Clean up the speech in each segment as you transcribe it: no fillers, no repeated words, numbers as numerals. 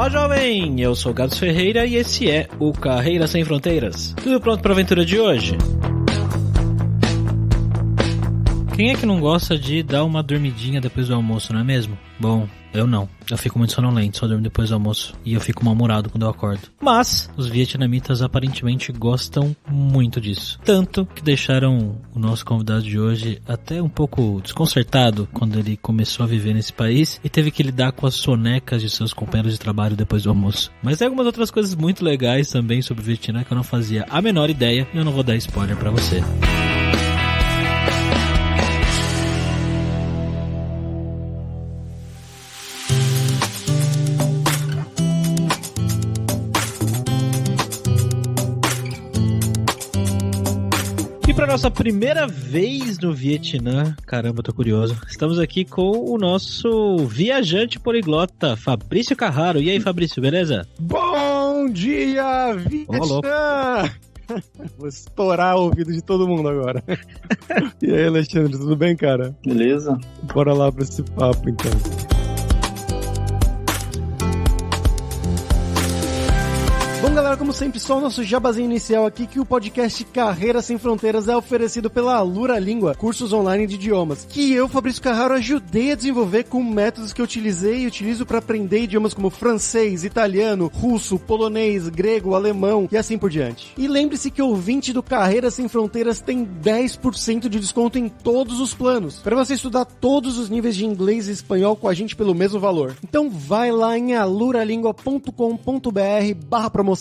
Olá, jovem! Eu sou o Gabs Ferreira e esse é o Carreira Sem Fronteiras. Tudo pronto para a aventura de hoje? Quem é que não gosta de dar uma dormidinha depois do almoço, não é mesmo? Bom, eu não. Eu fico muito sonolento, só durmo depois do almoço. E eu fico mal-humorado quando eu acordo. Mas, os vietnamitas aparentemente gostam muito disso. Tanto que deixaram o nosso convidado de hoje até um pouco desconcertado quando ele começou a viver nesse país e teve que lidar com as sonecas de seus companheiros de trabalho depois do almoço. Mas tem algumas outras coisas muito legais também sobre o Vietnã que eu não fazia a menor ideia e eu não vou dar spoiler pra você. E para nossa primeira vez no Vietnã, caramba, tô curioso. Estamos aqui com o nosso viajante poliglota, Fabrício Carraro. E aí, Fabrício, beleza? Bom dia, Vietnã! Vou estourar o ouvido de todo mundo agora. E aí, Alexandre, tudo bem, cara? Beleza? Bora lá pra esse papo, então. Bom, galera, como sempre, só o nosso jabazinho inicial aqui, que o podcast Carreira Sem Fronteiras é oferecido pela Alura Língua, cursos online de idiomas, que eu, Fabrício Carraro, ajudei a desenvolver com métodos que eu utilizei e utilizo para aprender idiomas como francês, italiano, russo, polonês, grego, alemão e assim por diante. E lembre-se que o ouvinte do Carreira Sem Fronteiras tem 10% de desconto em todos os planos, para você estudar todos os níveis de inglês e espanhol com a gente pelo mesmo valor. Então vai lá em aluralingua.com.br/promoção/carreira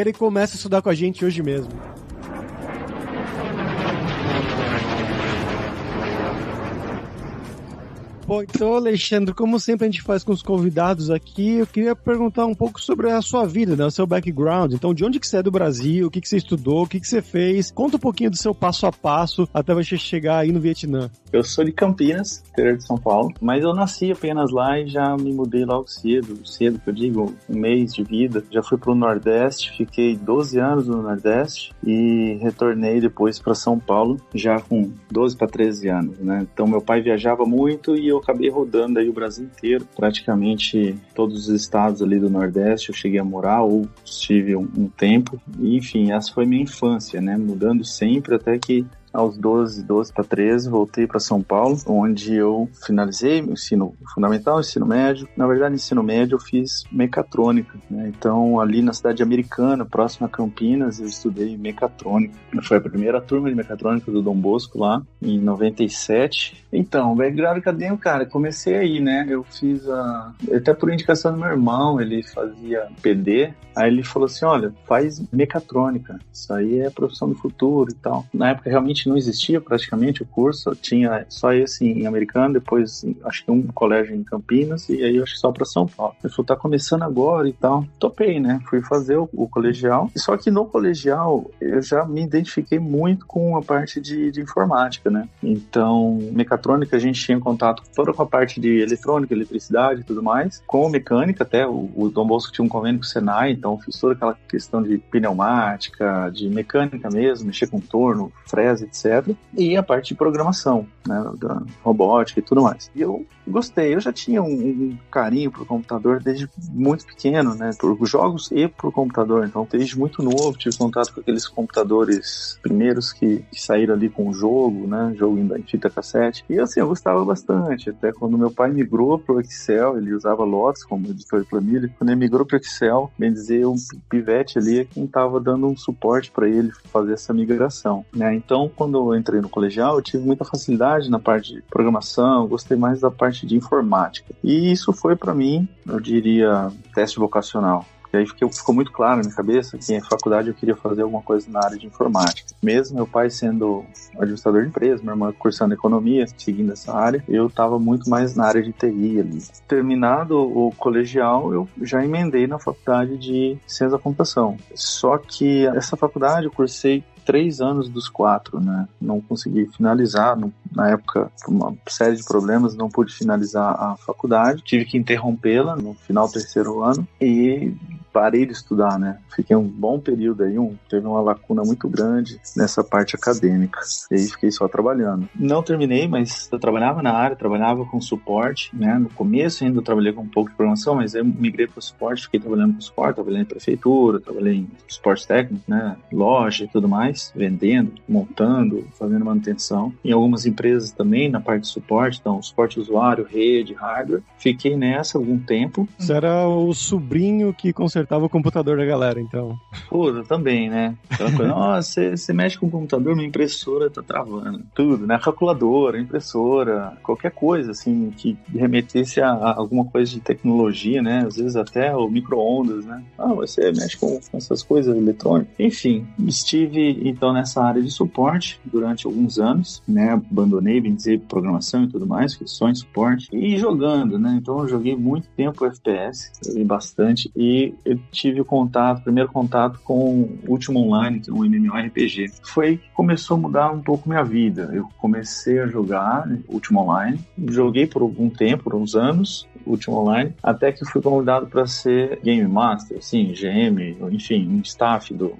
e começa a estudar com a gente hoje mesmo. Bom, então, Alexandre, como sempre a gente faz com os convidados aqui, eu queria perguntar um pouco sobre a sua vida, né, o seu background. Então, de onde que você é do Brasil, o que que você estudou, o que que você fez? Conta um pouquinho do seu passo a passo até você chegar aí no Vietnã. Eu sou de Campinas, interior de São Paulo, mas eu nasci apenas lá e já me mudei logo cedo que eu digo, um mês de vida. Já fui pro Nordeste, fiquei 12 anos no Nordeste e retornei depois para São Paulo, já com 12 para 13 anos, né? Então, meu pai viajava muito e eu acabei rodando aí o Brasil inteiro, praticamente todos os estados ali do Nordeste eu cheguei a morar ou estive um tempo, e, enfim, essa foi minha infância, né, mudando sempre até que aos 12 para 13, voltei para São Paulo, onde eu finalizei o ensino fundamental, ensino médio. Na verdade, no ensino médio eu fiz mecatrônica, né? Então, ali na cidade americana, próxima a Campinas, eu estudei mecatrônica. Foi a primeira turma de mecatrônica do Dom Bosco lá, em 97. Então, o background acadêmico, cara, comecei aí, né? Eu fiz até por indicação do meu irmão, ele fazia PD, aí ele falou assim, olha, faz mecatrônica, isso aí é profissão do futuro e tal. Na época, realmente, não existia praticamente o curso, tinha só esse em Americana, depois acho que um colégio em Campinas e aí acho que só para São Paulo. Ele falou, tá começando agora e tal. Topei, né? Fui fazer o colegial, só que no colegial eu já me identifiquei muito com a parte de informática, né? Então, mecatrônica a gente tinha contato toda com a parte de eletrônica, eletricidade e tudo mais, com mecânica até, o Dom Bosco tinha um convênio com o Senai, então fiz toda aquela questão de pneumática, de mecânica mesmo, mexer com torno, fresa, etc. E a parte de programação, né, da robótica e tudo mais. E eu gostei, eu já tinha um carinho por computador desde muito pequeno, né, por jogos e por computador. Então, desde muito novo, tive contato com aqueles computadores primeiros que saíram ali com o jogo, né, jogo em fita cassete. E assim, eu gostava bastante. Até quando meu pai migrou pro Excel, ele usava Lotus como editor de planilha. Quando ele migrou pro Excel, bem dizer, um pivete ali é quem estava dando um suporte para ele fazer essa migração, né. Então, quando eu entrei no colegial, eu tive muita facilidade na parte de programação, gostei mais da parte de informática. E isso foi para mim, eu diria, teste vocacional. E aí ficou muito claro na minha cabeça que em faculdade eu queria fazer alguma coisa na área de informática. Mesmo meu pai sendo administrador de empresa, minha irmã cursando economia, seguindo essa área, eu estava muito mais na área de TI ali. Terminado o colegial, eu já emendei na faculdade de ciência da computação. Só que essa faculdade eu cursei 3 anos dos 4, né? Não consegui finalizar, na época, por uma série de problemas, não pude finalizar a faculdade. Tive que interrompê-la no final do 3º ano e parei de estudar, né? Fiquei um bom período aí, teve uma lacuna muito grande nessa parte acadêmica. E aí fiquei só trabalhando. Não terminei, mas eu trabalhava na área, trabalhava com suporte, né? No começo ainda eu trabalhei com um pouco de programação, mas eu migrei para o suporte, fiquei trabalhando com suporte, trabalhei em prefeitura, trabalhei em suporte técnico, né? Loja e tudo mais, vendendo, montando, fazendo manutenção. Em algumas empresas também, na parte de suporte, então suporte usuário, rede, hardware. Fiquei nessa algum tempo. Você era o sobrinho que consertava o computador da galera, então. Pô, eu também, né? Aquela coisa, nossa, você mexe com o computador, minha impressora tá travando. Tudo, né? Calculadora, impressora, qualquer coisa, assim, que remetesse a alguma coisa de tecnologia, né? Às vezes até o micro-ondas, né? Você mexe com essas coisas eletrônicas. Enfim, estive, então, nessa área de suporte durante alguns anos, né? Abandonei, bem dizer, programação e tudo mais, fiquei só em suporte. E jogando, né? Então, eu joguei muito tempo FPS, joguei bastante, e eu tive primeiro contato com Ultima Online, que é um MMORPG. Foi que começou a mudar um pouco minha vida. Eu comecei a jogar Ultima Online, joguei por algum tempo, por uns anos, Ultima Online, até que fui convidado para ser Game Master, assim, GM, enfim, um staff do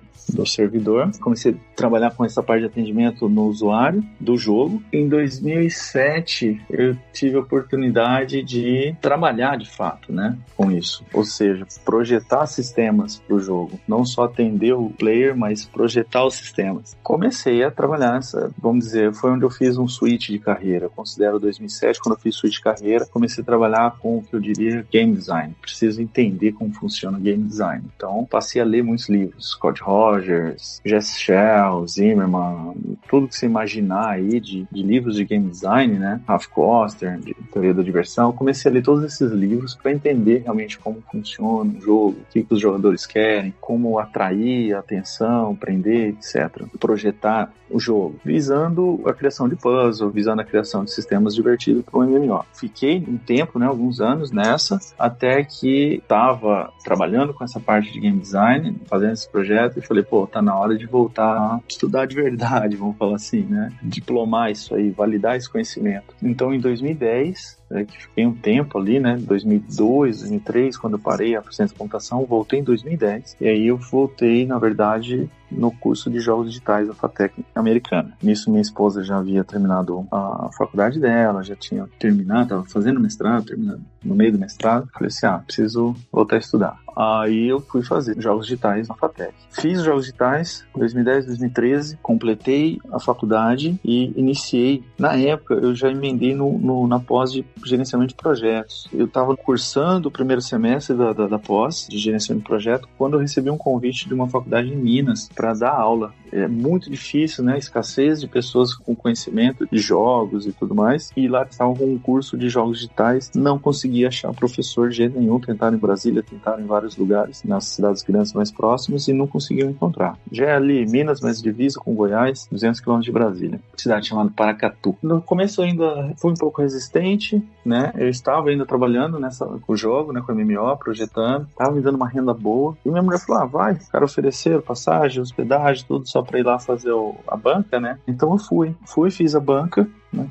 servidor. Comecei a trabalhar com essa parte de atendimento no usuário do jogo. Em 2007, eu tive a oportunidade de trabalhar de fato, né, com isso. Ou seja, projetar sistemas para o jogo. Não só atender o player, mas projetar os sistemas. Comecei a trabalhar nessa, vamos dizer, foi onde eu fiz um switch de carreira. Eu considero 2007, quando eu fiz switch de carreira, comecei a trabalhar com o que eu diria game design. Preciso entender como funciona o game design. Então, passei a ler muitos livros. Scott Rogers, Jess Shell, Zimmerman, tudo que você imaginar aí de livros de game design, né? Ralph Koster, de teoria da diversão. Eu comecei a ler todos esses livros para entender realmente como funciona o jogo, o que os jogadores querem, como atrair a atenção, prender, etc. Projetar o jogo, visando a criação de puzzle, visando a criação de sistemas divertidos para o MMO. Fiquei um tempo, né, alguns anos nessa, até que estava trabalhando com essa parte de game design, fazendo esse projeto, e falei, pô, tá na hora de voltar a estudar de verdade, vamos falar assim, né? Diplomar isso aí, validar esse conhecimento. Então, em 2010, que fiquei um tempo ali, né, 2002, 2003, quando eu parei a ciência da computação, voltei em 2010, e aí eu voltei, na verdade, no curso de jogos digitais da FATEC americana. Nisso, minha esposa já havia terminado a faculdade dela, já tinha terminado, estava fazendo mestrado, terminando no meio do mestrado. Falei assim, preciso voltar a estudar. Aí eu fui fazer jogos digitais na FATEC. Fiz jogos digitais em 2010, 2013, completei a faculdade e iniciei. Na época, eu já emendei na pós de gerenciamento de projetos. Eu estava cursando o primeiro semestre da pós de gerenciamento de projeto quando eu recebi um convite de uma faculdade em Minas para dar aula. É muito difícil, né? Escassez de pessoas com conhecimento de jogos e tudo mais. E lá estava com um curso de jogos digitais. Não consegui achar professor de jeito nenhum. Tentaram em Brasília, tentaram em vários lugares, nas cidades grandes mais próximas, e não conseguiam encontrar. Já é ali, Minas, mas divisa com Goiás, 200 km de Brasília. Cidade chamada Paracatu. No começo eu ainda fui um pouco resistente, né? Eu estava ainda trabalhando com o jogo, né? Com o MMO, projetando. Estava me dando uma renda boa. E minha mulher falou, vai, o cara ofereceram passagem, hospedagem, tudo só para ir lá fazer a banca, né? Então eu fui, fiz a banca, né,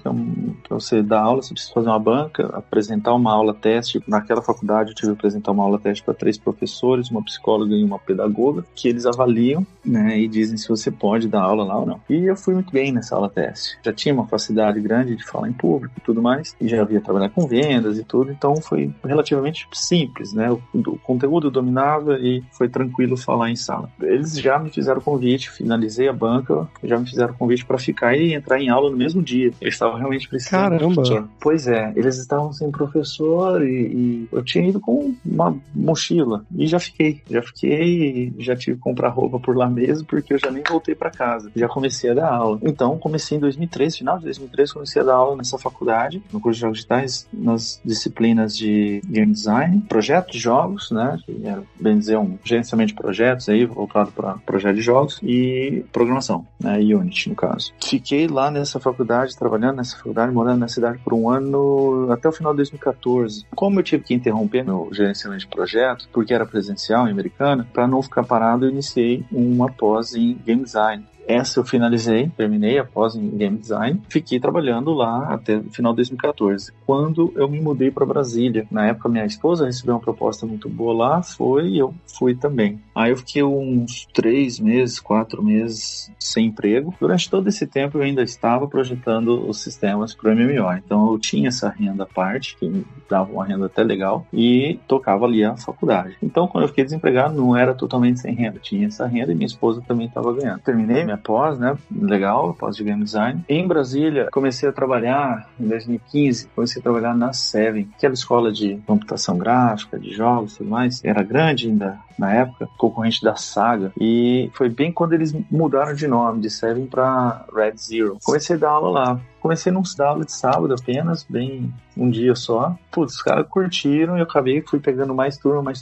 que você dá aula, você precisa fazer uma banca, apresentar uma aula teste. Naquela faculdade eu tive que apresentar uma aula teste para 3 professores, uma psicóloga e uma pedagoga, que eles avaliam, né, e dizem se você pode dar aula lá ou não. E eu fui muito bem nessa aula teste. Já tinha uma facilidade grande de falar em público e tudo mais, e já havia trabalhado com vendas e tudo, então foi relativamente simples, né? O conteúdo eu dominava e foi tranquilo falar em sala. Eles já me fizeram convite, finalizei a banca, já me fizeram convite para ficar e entrar em aula no mesmo dia. Eles estavam realmente precisando. Caramba! De professor. Pois é, eles estavam sem professor e eu tinha ido com uma mochila e já fiquei e já tive que comprar roupa por lá mesmo, porque eu já nem voltei para casa. Já comecei a dar aula. Então, comecei em 2003, final de 2003, comecei a dar aula nessa faculdade, no curso de jogos digitais, nas disciplinas de game design, projeto de jogos, né, que era, bem dizer, um gerenciamento de projetos aí, voltado para projeto de jogos, e programação, né, Unity, no caso. Fiquei lá nessa faculdade, trabalhando nessa faculdade, morando na cidade por um ano, até o final de 2014. Como eu tive que interromper meu gerenciamento de projeto, porque era presencial em Americana, para não ficar parado, eu iniciei uma pós em game design. Essa eu finalizei, terminei após em Game Design. Fiquei trabalhando lá até o final de 2014. Quando eu me mudei para Brasília, na época minha esposa recebeu uma proposta muito boa lá, e eu fui também. Aí eu fiquei uns 3 meses, 4 meses sem emprego. Durante todo esse tempo eu ainda estava projetando os sistemas para o MMO. Então eu tinha essa renda à parte, que me dava uma renda até legal, e tocava ali a faculdade. Então quando eu fiquei desempregado, não era totalmente sem renda. Tinha essa renda e minha esposa também estava ganhando. Terminei minha pós, né? Legal, pós de Game Design. Em Brasília, comecei a trabalhar em 2015, comecei a trabalhar na Seven, que era escola de computação gráfica, de jogos e tudo mais. Era grande ainda na época, concorrente da Saga, e foi bem quando eles mudaram de nome, de Seven para Red Zero. Comecei a dar aula lá. Comecei num dar aula de sábado apenas, bem um dia só. Putz, os caras curtiram e eu fui pegando mais turma.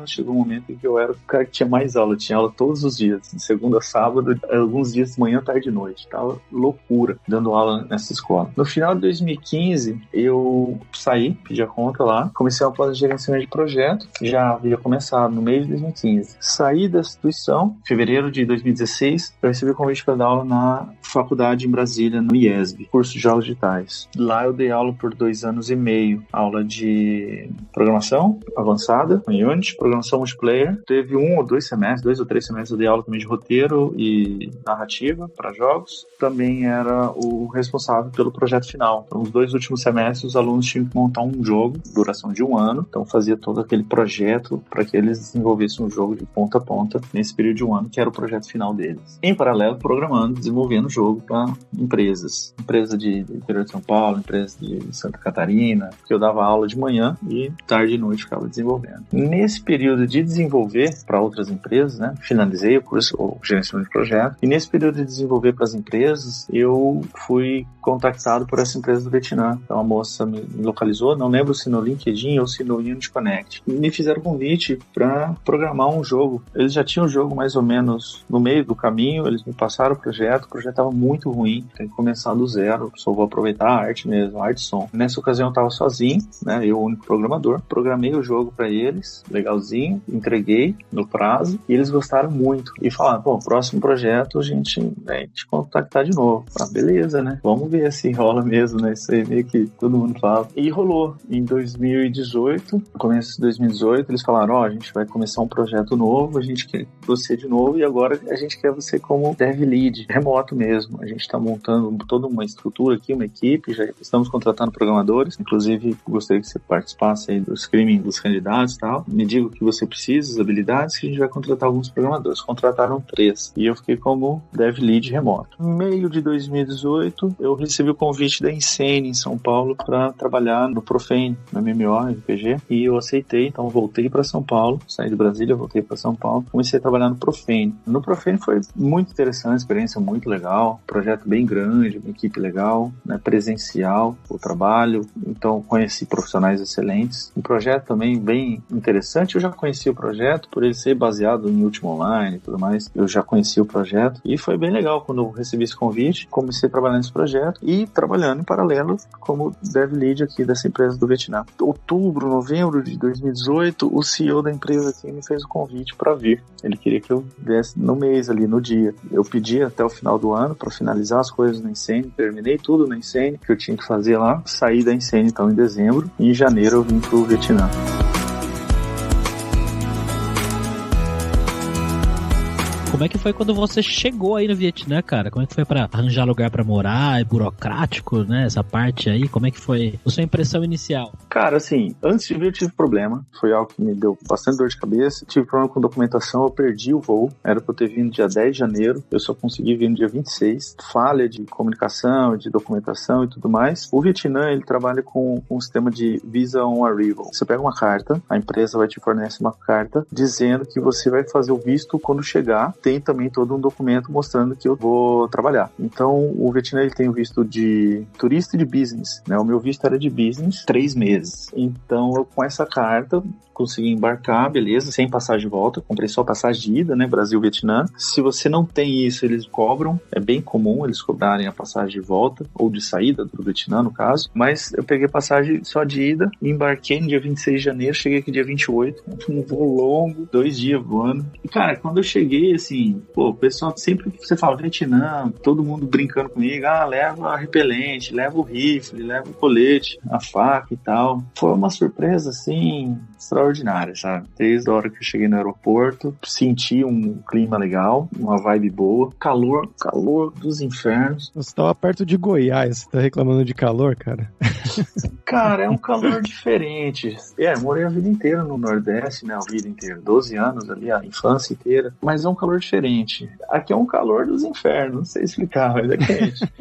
Chegou um momento em que eu era o cara que tinha mais aula. Tinha aula todos os dias, de segunda a sábado, alguns dias de manhã, tarde e noite. Tava loucura dando aula nessa escola. No final de 2015, eu saí, pedi a conta lá, comecei a pós-gerenciamento de projeto, já havia começado no mês de 2015. Saí da instituição, em fevereiro de 2016, eu recebi o convite para dar aula na faculdade em Brasília, no IESB, curso de jogos digitais. Lá eu dei aula por 2 anos e meio, aula de programação avançada, em Unity, programação multiplayer. Teve 1 ou 2 semestres, 2 ou 3 semestres eu dei aula também de roteiro e narrativa para jogos. Também era o responsável pelo projeto final. Então, os 2 últimos semestres, os alunos tinham que montar um jogo, duração de 1 ano. Então, fazia todo aquele projeto para que eles desenvolvessem um jogo de ponta a ponta nesse período de 1 ano, que era o projeto final deles. Em paralelo, programando, desenvolvendo o jogo para empresas de interior de São Paulo, empresa de Santa Catarina, que eu dava aula de manhã e tarde e noite ficava desenvolvendo. Nesse período de desenvolver para outras empresas, né, finalizei o curso, o gerenciamento de projeto, e nesse período de desenvolver para as empresas, eu fui contactado por essa empresa do Vietnã. Então a moça me localizou, não lembro se no LinkedIn ou se no Unity Connect. E me fizeram convite para programar um jogo. Eles já tinham o jogo mais ou menos no meio do caminho, eles me passaram o projeto estava muito ruim, tem que começar do zero, só vou aproveitar a arte mesmo, a arte e som. Nessa ocasião eu estava sozinho, né, eu o único programador, programei o jogo para eles, legalzinho, entreguei no prazo, e eles gostaram muito, e falaram, bom, próximo projeto a gente vai te contactar de novo. Beleza, né, vamos ver se rola mesmo, né, isso aí meio que todo mundo fala. E rolou, em 2018, começo de 2018, eles falaram, a gente vai começar um projeto novo, a gente quer você de novo, e agora a gente quer você como dev lead, remoto mesmo, a gente está montando toda uma estrutura aqui, uma equipe, já estamos contratando programadores, inclusive gostaria que você participasse aí do screening dos candidatos e tal, me diga o que você precisa, as habilidades, que a gente vai contratar alguns programadores. Contrataram 3 e eu fiquei como dev lead remoto. No meio de 2018 eu recebi o convite da Insane em São Paulo para trabalhar no Profane, no MMO, RPG, e eu aceitei, então voltei para São Paulo, saí de Brasília, voltei para São Paulo, comecei a trabalhar no Profane. No Profane foi muito interessante, experiência muito legal, projeto bem grande, uma equipe legal, né, presencial, o trabalho, então conheci profissionais excelentes. Um projeto também bem interessante, eu já conheci o projeto, por ele ser baseado em Ultima Online e tudo mais, eu já conheci o projeto, e foi bem legal quando eu recebi esse convite, comecei a trabalhar nesse projeto, e trabalhando em paralelo como dev lead aqui dessa empresa do Vietnã. Outubro, novembro de 2018, o CEO da empresa aqui me fez o convite para vir. Ele queria que eu viesse no mês ali, no dia. Eu pedi até o final do ano para finalizar as coisas na Insane, terminei tudo na Insane que eu tinha que fazer lá, saí da Insane então em dezembro, e em janeiro eu vim pro Vietnã. Como é que foi quando você chegou aí no Vietnã, cara? Como é que foi pra arranjar lugar pra morar? É burocrático, né? Essa parte aí, como é que foi a sua impressão inicial? Cara, assim, antes de vir eu tive problema. Foi algo que me deu bastante dor de cabeça. Tive problema com documentação, eu perdi o voo. Era pra eu ter vindo dia 10 de janeiro. Eu só consegui vir no dia 26. Falha de comunicação, de documentação e tudo mais. O Vietnã, ele trabalha com um sistema de Visa on Arrival. Você pega uma carta, a empresa vai te fornecer uma carta dizendo que você vai fazer o visto quando chegar. Tem também todo um documento mostrando que eu vou trabalhar. Então, o Vietnã, ele tem o visto de turista e de business, né? O meu visto era de business, 3 meses. Então, eu, com essa carta, consegui embarcar, beleza, sem passagem de volta, comprei só passagem de ida, né, Brasil-Vietnã. Se você não tem isso, eles cobram, é bem comum eles cobrarem a passagem de volta, ou de saída do Vietnã, no caso, mas eu peguei passagem só de ida, embarquei no dia 26 de janeiro, cheguei aqui dia 28, um voo longo, 2 dias voando. E, cara, quando eu cheguei, assim, assim, pô, o pessoal sempre que você fala Vietnã, todo mundo brincando comigo, leva repelente, leva o rifle, leva o colete, a faca e tal. Foi uma surpresa, assim, extraordinária, sabe? Desde a hora que eu cheguei no aeroporto, senti um clima legal, uma vibe boa, calor dos infernos. Você tava perto de Goiás, você tá reclamando de calor, cara? Cara, é um calor diferente. Morei a vida inteira no Nordeste, né? A vida inteira, 12 anos ali, a infância inteira. Mas é um calor diferente. Aqui é um calor dos infernos, não sei explicar, mas é quente.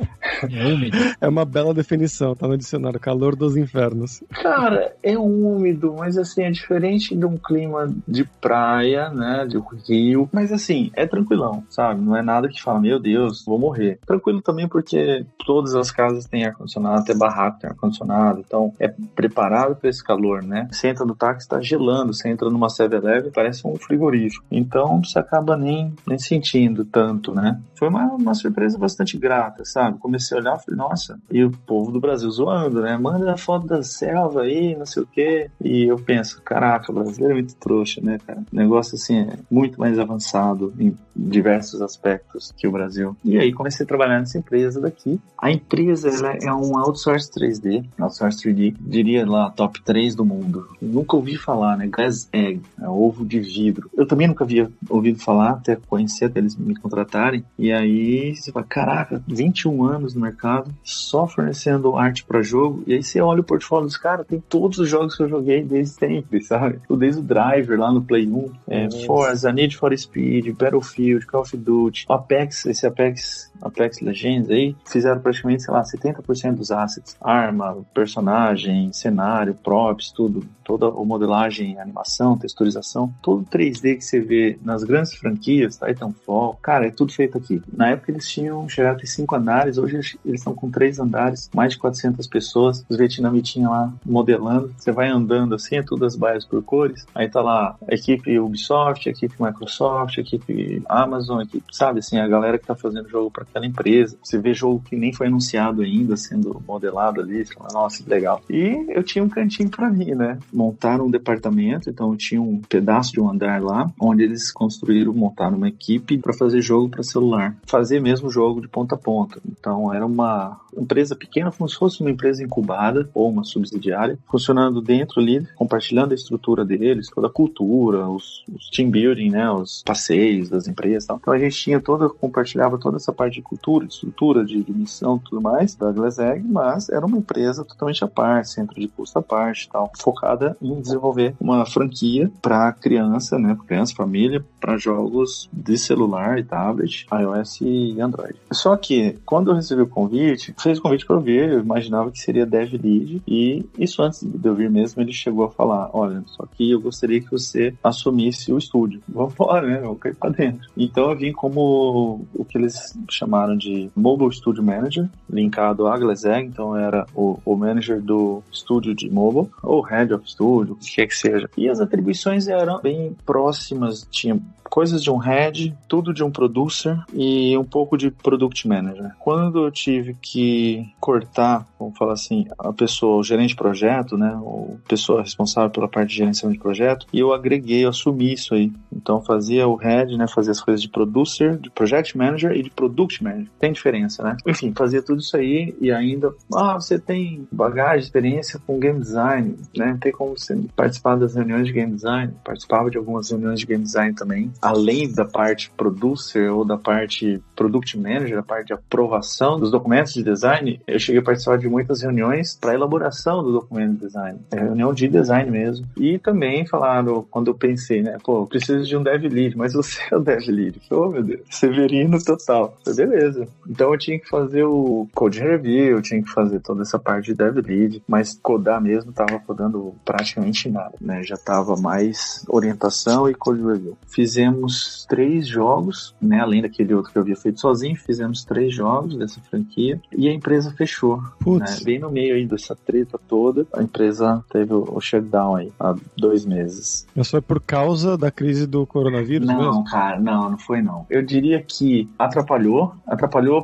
É úmido. É uma bela definição, tá no dicionário, calor dos infernos. Cara, é úmido, mas assim, é diferente de um clima de praia, né? De rio. Mas assim, é tranquilão, sabe? Não é nada que fala, meu Deus, vou morrer. Tranquilo também porque todas as casas têm ar-condicionado, até barraco tem ar-condicionado, então é preparado para esse calor, né? Você entra no táxi, tá gelando, você entra numa 7-Eleven, parece um frigorífico. Então você acaba nem sentindo tanto, né? Foi uma surpresa bastante grata, sabe? Comecei a olhar e falei, nossa, e o povo do Brasil zoando, né? Manda a foto da selva aí, não sei o quê. E eu penso, caraca, o brasileiro é muito trouxa, né, cara? O negócio, assim, é muito mais avançado em diversos aspectos que o Brasil. E aí comecei a trabalhar nessa empresa daqui. A empresa, ela é um outsource 3D, outsource 3D, diria lá, top 3 do mundo. Eu nunca ouvi falar, né? Glass Egg, ovo de vidro. Eu também nunca havia ouvido falar, até conhecer, até eles me contratarem. E aí você fala, caraca, 21 anos no mercado, só fornecendo arte pra jogo. E aí você olha o portfólio dos caras, tem todos os jogos que eu joguei desde sempre, sabe? Desde o Driver lá no Play 1, Forza, Need for Speed, Battlefield, Call of Duty, Apex, esse Apex Legends aí, fizeram praticamente, sei lá, 70% dos assets. Arma, personagem, cenário, props, tudo. Toda a modelagem, animação, texturização, todo 3D que você vê nas grandes franquias, Titanfall, cara, é tudo feito aqui. Na época eles chegaram a ter 5 andares, hoje eles estão com 3 andares, mais de 400 pessoas, os vietnamitinhos lá modelando, você vai andando assim, é tudo as baias por cores, aí tá lá a equipe Ubisoft, a equipe Microsoft, a equipe Amazon, a equipe, sabe, assim, a galera que tá fazendo jogo para aquela empresa, você vê jogo que nem foi anunciado ainda, sendo modelado ali, você fala, nossa, que legal. E eu tinha um cantinho pra mim, né? Montaram um departamento, então eu tinha um pedaço de um andar lá, onde eles montaram uma equipe para fazer jogo para celular, fazer mesmo jogo de ponta a ponta. Então era uma empresa pequena, como se fosse uma empresa incubada ou uma subsidiária, funcionando dentro ali, compartilhando a estrutura deles, toda a cultura, os team building, né, os passeios das empresas e tal. Então a gente compartilhava toda essa parte de cultura, de estrutura, de missão, tudo mais, da Glass Egg, mas era uma empresa totalmente à parte, centro de custo à parte e tal, focada em desenvolver uma franquia para criança, né, criança, família, para jogos de celular e tablet, iOS e Android. Só que, quando eu recebi o convite, fez o convite para eu vir, eu imaginava que seria Dev Lead, e isso antes de eu vir mesmo, ele chegou a falar, olha, só que eu gostaria que você assumisse o estúdio. Vamos embora, né, vamos cair para dentro. Então eu vim como o que eles chamaram de Mobile Studio Manager, linkado à Glass Egg, então era o manager do estúdio de mobile, ou Head of Studio, o que quer que seja. E as atribuições eram bem próximas, tinha coisas de um head, tudo de um producer e um pouco de product manager. Quando eu tive que cortar, vamos falar assim, a pessoa, o gerente de projeto, né, ou pessoa responsável pela parte de gerenciamento de projeto, e eu assumi isso aí. Então fazia o head, né, fazia as coisas de producer, de project manager e de product manager. Tem diferença, né? Enfim, fazia tudo isso aí e ainda, você tem bagagem, experiência com game design, né? Tem como você participar das reuniões de game design. Participava de algumas reuniões de game design também. Além da parte producer ou da parte product manager, a parte de aprovação dos documentos de design, eu cheguei a participar de muitas reuniões para elaboração do documento de design. Reunião de design mesmo. E também falaram, quando eu pensei, né? Preciso de um dev lead, mas você é o dev lead. Meu Deus, Severino total. Beleza. Então eu tinha que fazer o code review, eu tinha que fazer toda essa parte de dev lead, mas codar mesmo tava codando praticamente nada, né? Já tava mais orientação e code review. Fizemos 3 jogos, né? Além daquele outro que eu havia feito sozinho, fizemos 3 jogos dessa franquia e a empresa fechou. Né? Bem no meio aí dessa treta toda, a empresa teve o shutdown aí há 2 meses. Mas foi por causa da crise do coronavírus mesmo? Não, cara, não foi não. Eu diria que atrapalhou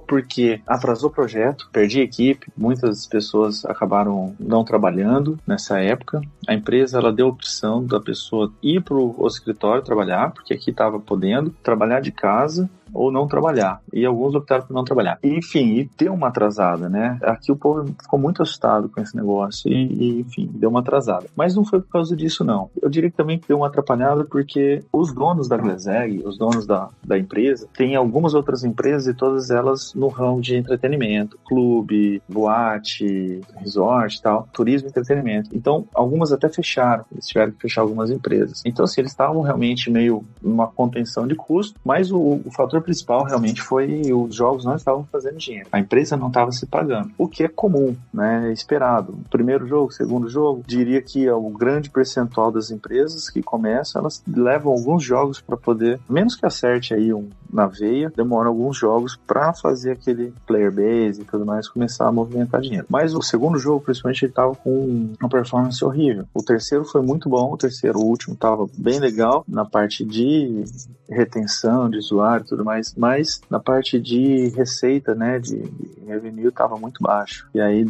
porque atrasou o projeto, perdi a equipe, muitas pessoas acabaram não trabalhando nessa época. A empresa, ela deu a opção da pessoa ir pro escritório trabalhar, porque aqui estava podendo trabalhar de casa ou não trabalhar, e alguns optaram por não trabalhar. Enfim, e deu uma atrasada, né? Aqui o povo ficou muito assustado com esse negócio e enfim, deu uma atrasada. Mas não foi por causa disso, não. Eu diria que também deu uma atrapalhada porque os donos da Glassegg, os donos da empresa, tem algumas outras empresas e todas elas no ramo de entretenimento, clube, boate, resort e tal, turismo e entretenimento. Então, algumas até fecharam, eles tiveram que fechar algumas empresas. Então, assim, eles estavam realmente meio numa contenção de custo, mas o fator principal realmente foi os jogos não estavam fazendo dinheiro. A empresa não estava se pagando, o que é comum, né? Esperado. Primeiro jogo, segundo jogo, diria que o grande percentual das empresas que começam, elas levam alguns jogos para poder, menos que acerte aí na veia, demoram alguns jogos para fazer aquele player base e tudo mais, começar a movimentar dinheiro. Mas o segundo jogo, principalmente, ele estava com uma performance horrível. O terceiro foi muito bom, o último estava bem legal na parte de retenção de usuário e tudo mais, mas na parte de receita, né, de revenue estava muito baixo. E aí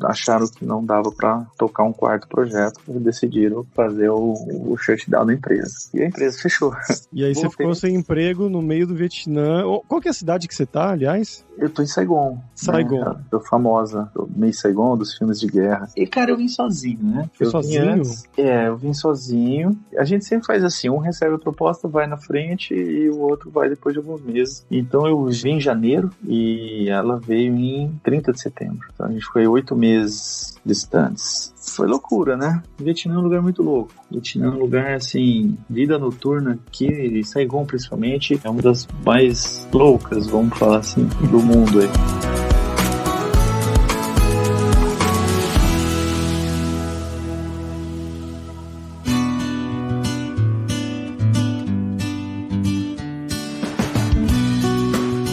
acharam que não dava para tocar um quarto projeto e decidiram fazer o shutdown da empresa. E a empresa fechou. E aí você ficou sem emprego no meio do Vietnã. Qual que é a cidade que você tá, aliás? Eu tô em Saigon. Saigon. Né? Tô famosa. Tô meio Saigon dos filmes de guerra. E, cara, eu vim sozinho, né? Sozinho? Eu vim sozinho. A gente sempre faz assim, um recebe a proposta, vai na frente e o outro vai depois de alguns meses. Então eu vim em janeiro e ela veio em 30 de setembro. Então a gente foi 8 meses distantes. Foi loucura, né? Vietnã é um lugar muito louco. Vietnã é um lugar, assim, vida noturna que Saigon, principalmente, é uma das mais loucas, vamos falar assim, do mundo aí.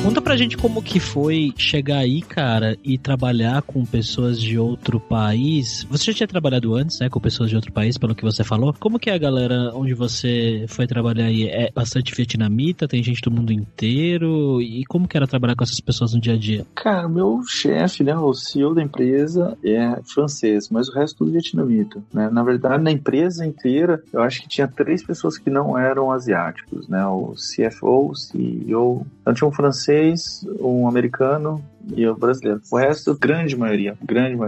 Conta pra gente como que foi chegar aí, cara, e trabalhar com pessoas de outro país. Você já tinha trabalhado antes, né, com pessoas de outro país, pelo que você falou. Como que é a galera onde você foi trabalhar aí? É bastante vietnamita? Tem gente do mundo inteiro? E como que era trabalhar com essas pessoas no dia a dia? Cara, o meu chefe, né, o CEO da empresa é francês, mas o resto tudo vietnamita, né? Na verdade, na empresa inteira, eu acho que tinha 3 pessoas que não eram asiáticos, né? O CFO, o CEO, então tinha um francês, um americano e o brasileiro. O resto, grande maioria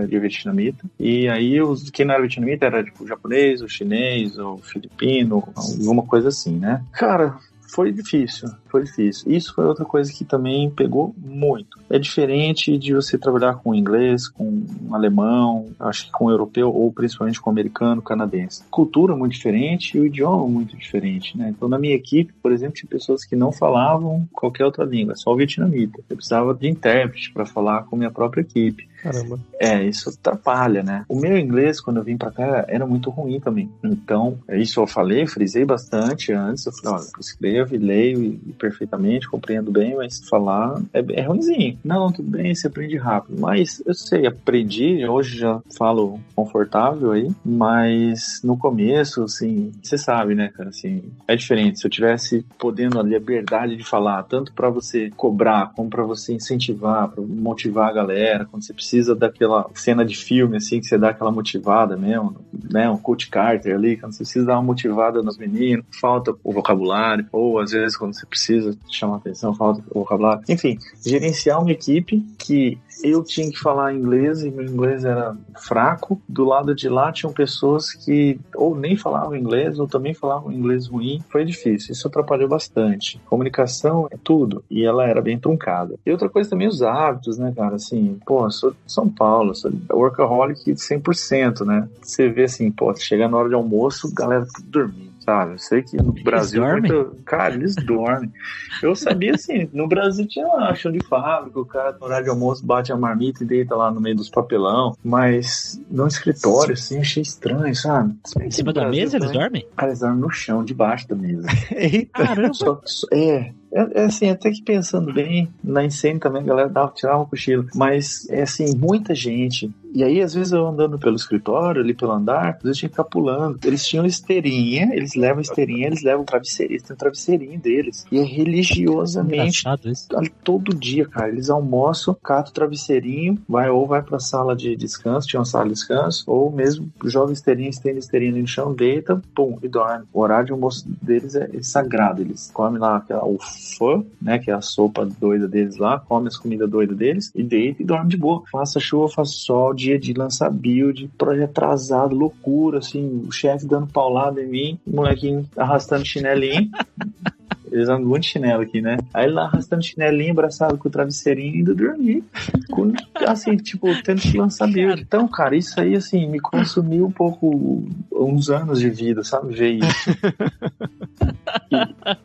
vietnamita. E aí, quem não era vietnamita era tipo o japonês, o chinês, o filipino, alguma coisa assim, né? Cara, foi difícil. Isso foi outra coisa que também pegou muito. É diferente de você trabalhar com inglês, com alemão, acho que com europeu, ou principalmente com americano, canadense. Cultura muito diferente e o idioma muito diferente, né? Então, na minha equipe, por exemplo, tinha pessoas que não falavam qualquer outra língua, só o vietnamita. Eu precisava de intérprete para falar com a minha própria equipe. Caramba. Isso atrapalha, né? O meu inglês, quando eu vim pra cá, era muito ruim também. Então, isso eu frisei bastante antes. Eu falei, olha, eu escrevo e leio perfeitamente, compreendo bem, mas falar é ruimzinho. Não, tudo bem, você aprende rápido. Mas eu sei, aprendi, hoje já falo confortável aí, mas no começo, assim, você sabe, né, cara, assim, é diferente. Se eu tivesse podendo a liberdade de falar, tanto pra você cobrar, como pra você incentivar, pra motivar a galera, quando você precisa daquela cena de filme, assim, que você dá aquela motivada mesmo, né, um Coach Carter ali, quando você precisa dar uma motivada nos meninos, falta o vocabulário, ou às vezes quando você precisa chamar atenção, falta o vocabulário. Enfim, gerenciar uma equipe que eu tinha que falar inglês e meu inglês era fraco. Do lado de lá tinham pessoas que ou nem falavam inglês ou também falavam inglês ruim. Foi difícil, isso atrapalhou bastante. Comunicação é tudo e ela era bem truncada. E outra coisa também, os hábitos, né, cara? Assim, sou de São Paulo, sou workaholic 100%, né? Você vê assim, chega na hora de almoço, galera tudo dormindo. Sabe, eu sei que no Brasil cara, eles dormem. Eu sabia assim, no Brasil tinha lá chão de fábrica, o cara no horário de almoço bate a marmita e deita lá no meio dos papelão, mas no escritório assim, achei estranho, sabe? Em cima da mesa eles dormem? Cara, eles dormem no chão, debaixo da mesa. Eita! Caramba! assim, até que pensando bem, na Insane também a galera tirava um cochilo, mas é assim, muita gente. E aí, às vezes, eu andando pelo escritório, ali pelo andar, às vezes tinha que ficar pulando. Eles tinham esteirinha, eles levam travesseirinho, tem um travesseirinho deles. E é religiosamente, todo dia, cara, eles almoçam, catam o travesseirinho, vai pra sala de descanso, tinha uma sala de descanso, ou mesmo joga esteirinha, estende esteirinha no chão, deita, pum, e dorme. O horário de almoço deles é sagrado. Eles comem lá o pho, né, que é a sopa doida deles lá, comem as comidas doidas deles, e deita e dorme de boa. Faça chuva, faça sol, dia de lançar build, projeto atrasado, loucura, assim, o chefe dando paulada em mim, o molequinho arrastando chinelinho. Eles andam muito de chinelo aqui, né? Aí ele lá arrastando chinelinho, abraçado com o travesseirinho, indo dormir. Assim, tipo, tendo que lançar build. Então, cara, isso aí, assim, me consumiu um pouco, uns anos de vida, sabe? Ver isso.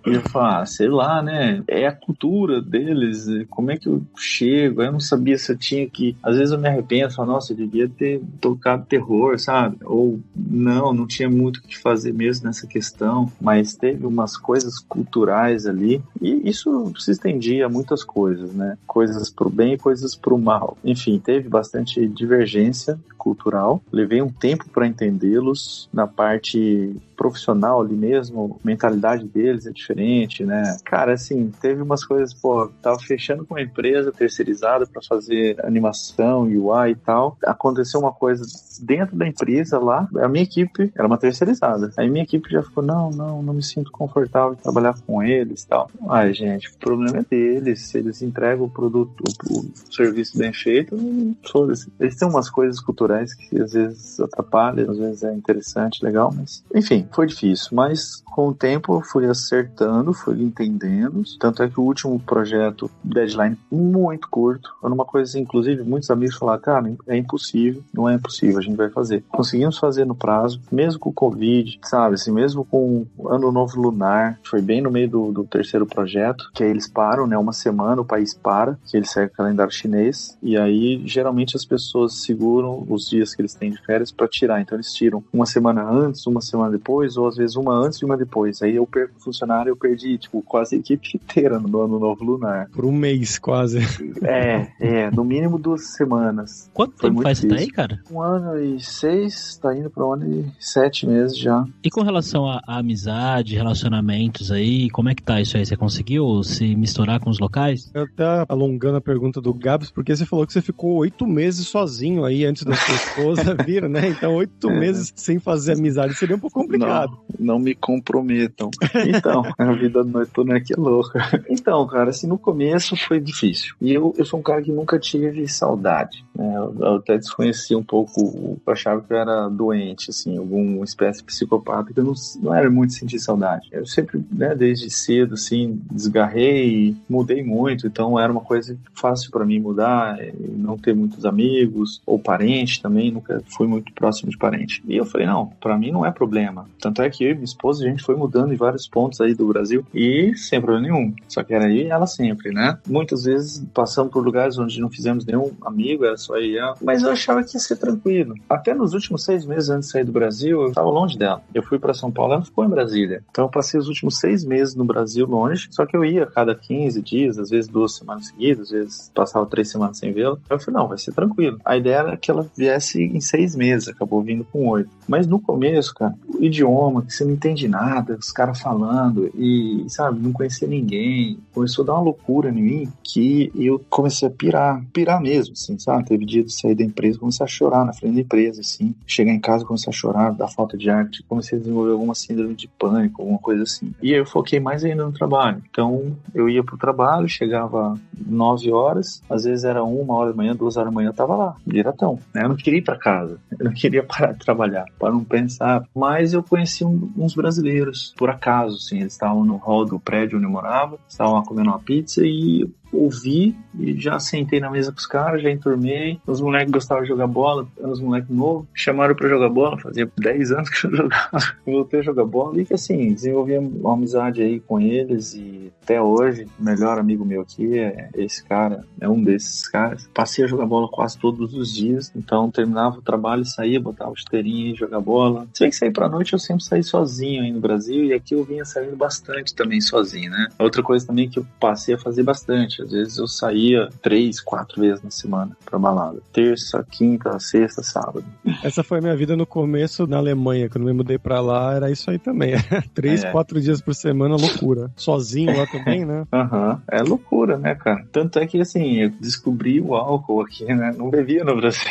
E eu falo, sei lá, né? É a cultura deles, como é que eu chego? Eu não sabia se eu tinha que... Às vezes eu me arrependo, falo, nossa, eu devia ter tocado terror, sabe? Ou não tinha muito o que fazer mesmo nessa questão, mas teve umas coisas culturais ali, e isso se estendia a muitas coisas, né? Coisas pro bem e coisas pro mal. Enfim, teve bastante divergência cultural. Levei um tempo para entendê-los na parte profissional ali mesmo, a mentalidade deles é diferente, né? Cara, assim, teve umas coisas, tava fechando com uma empresa terceirizada para fazer animação, UI e tal. Aconteceu uma coisa dentro da empresa lá, a minha equipe era uma terceirizada. Aí minha equipe já ficou, não me sinto confortável em trabalhar com eles e tal. Ai, gente, o problema é deles. Se eles entregam o produto, o serviço bem feito, foda-se. Eles têm umas coisas culturais que às vezes atrapalham, às vezes é interessante, legal, mas enfim, foi difícil, mas com o tempo eu fui acertando, fui entendendo, tanto é que o último projeto, deadline muito curto, era uma coisa assim, inclusive muitos amigos falaram, cara, é impossível, não é impossível, a gente vai fazer. Conseguimos fazer no prazo, mesmo com o Covid, sabe, assim, mesmo com o Ano Novo Lunar, foi bem no meio do terceiro projeto, que aí eles param, né, uma semana o país para, que eles seguem o calendário chinês, e aí geralmente as pessoas seguram os dias que eles têm de férias para tirar, então eles tiram uma semana antes, uma semana depois, ou às vezes uma antes e uma depois. Aí eu perco o funcionário, eu perdi, tipo, quase a equipe inteira no Ano Novo Lunar. Por um mês, quase. No mínimo 2 semanas. Quanto tempo faz você tá aí, cara? 1 ano e 6, tá indo pra 1 ano e 7 meses já. E com relação à amizade, relacionamentos aí, como é que tá isso aí? Você conseguiu se misturar com os locais? Eu até alongando a pergunta do Gabs, porque você falou que você ficou 8 meses sozinho aí antes da sua esposa vir, né? Então 8 meses sem fazer amizade seria um pouco complicado. Não me comprometam. Então, a vida noturna aqui é louca. Então, cara, assim, no começo foi difícil. E eu sou um cara que nunca tive saudade, né? Eu até desconhecia um pouco, eu achava que eu era doente, assim, alguma espécie de psicopata, que eu não era muito sentir saudade. Eu sempre, né, desde cedo, assim, desgarrei, mudei muito, então era uma coisa fácil pra mim mudar, não ter muitos amigos, ou parente também, nunca fui muito próximo de parente. E eu falei, não, pra mim não é problema. Tanto é que eu e minha esposa, a gente foi mudando em vários pontos aí do Brasil e sem problema nenhum. Só que era eu e ela sempre, né? Muitas vezes passamos por lugares onde não fizemos nenhum amigo, era só eu e ela. Mas eu achava que ia ser tranquilo. Até nos últimos 6 meses antes de sair do Brasil, eu estava longe dela. Eu fui pra São Paulo, ela ficou em Brasília. Então eu passei os últimos 6 meses no Brasil longe, só que eu ia a cada 15 dias, às vezes 2 semanas seguidas, às vezes passava 3 semanas sem vê-la. Eu falei, não, vai ser tranquilo. A ideia era que ela viesse em 6 meses, acabou vindo com 8. Mas no começo, cara, o idioma, que você não entende nada, os caras falando e, sabe, não conhecia ninguém, começou a dar uma loucura em mim que eu comecei a pirar mesmo, assim, sabe? Teve dia de sair da empresa, comecei a chorar na frente da empresa, assim, chegar em casa, comecei a chorar da falta de arte, comecei a desenvolver alguma síndrome de pânico, alguma coisa assim. E aí eu foquei mais ainda no trabalho. Então, eu ia pro trabalho, chegava 9 horas, às vezes era 1 hora da manhã, 2 horas da manhã, eu tava lá, diretão, né? Eu não queria ir pra casa, eu não queria parar de trabalhar, para não pensar. Mas eu conheci uns brasileiros, por acaso, assim, eles estavam no hall do prédio onde eu morava, estavam lá comendo uma pizza e ouvi e já sentei na mesa com os caras, já enturmei. Os moleques gostavam de jogar bola, os moleques novos, chamaram pra jogar bola, fazia 10 anos que eu jogava. Voltei a jogar bola e que assim, desenvolvi uma amizade aí com eles e até hoje, o melhor amigo meu aqui é esse cara, é um desses caras. Passei a jogar bola quase todos os dias, então terminava o trabalho, saía, botava o chuteirinho e jogar bola. Se bem que sair pra noite, eu sempre saí sozinho aí no Brasil e aqui eu vinha saindo bastante também sozinho, né? Outra coisa também que eu passei a fazer bastante, às vezes eu saía 3, 4 vezes na semana pra balada. Terça, quinta, sexta, sábado. Essa foi a minha vida no começo na Alemanha, quando eu me mudei pra lá, era isso aí também. 3, 4 dias por semana, loucura. Sozinho lá também, né? Aham, é loucura, né, cara? Tanto é que, assim, eu descobri o álcool aqui, né? Não bebia no Brasil.